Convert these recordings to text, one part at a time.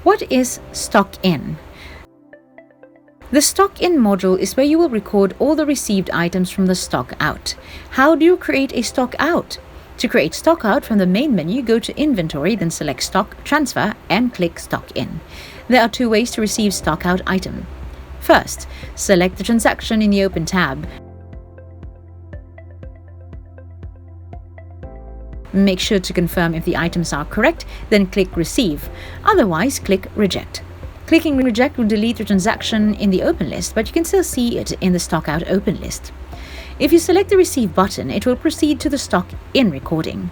What is stock in? The stock in module is where you will record all the received items from the stock out. How do you create a stock out? To create stock out, from the main menu, go to Inventory, then select Stock Transfer and click Stock In. There are two ways to receive stock out item. First, select the transaction in the Open tab. Make sure to confirm if the items are correct, then click Receive. Otherwise, click Reject. Clicking Reject will delete the transaction in the Open list, but you can still see it in the Stock Out Open list. If you select the Receive button, it will proceed to the Stock In recording.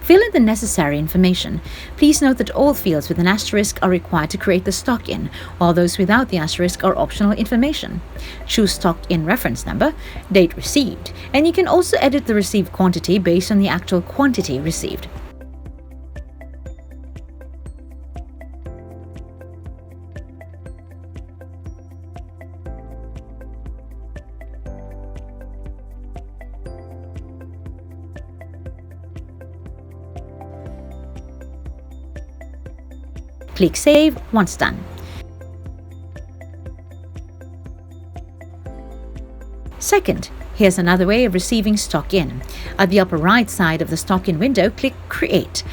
Fill in the necessary information. Please note that all fields with an asterisk are required to create the stock in, while those without the asterisk are optional information. Choose stock in reference number, date received, and you can also edit the received quantity based on the actual quantity received. Click Save once done. Second, here's another way of receiving stock in. At the upper right side of the stock in window, click Create.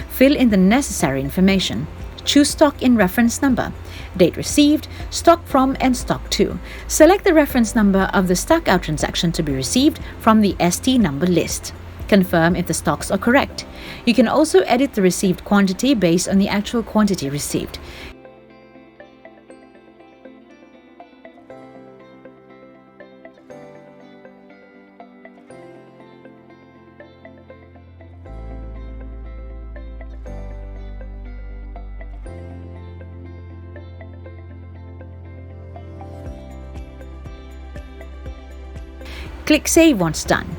Fill in the necessary information. Choose stock in reference number, date received, stock from and stock to. Select the reference number of the stock out transaction to be received from the ST number list. Confirm if the stocks are correct. You can also edit the received quantity based on the actual quantity received. Click Save once done.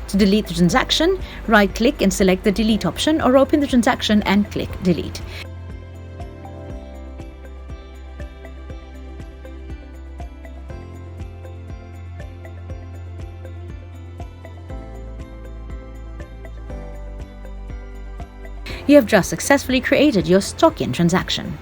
To delete the transaction, right-click and select the Delete option, or open the transaction and click Delete. You have just successfully created your stock-in transaction.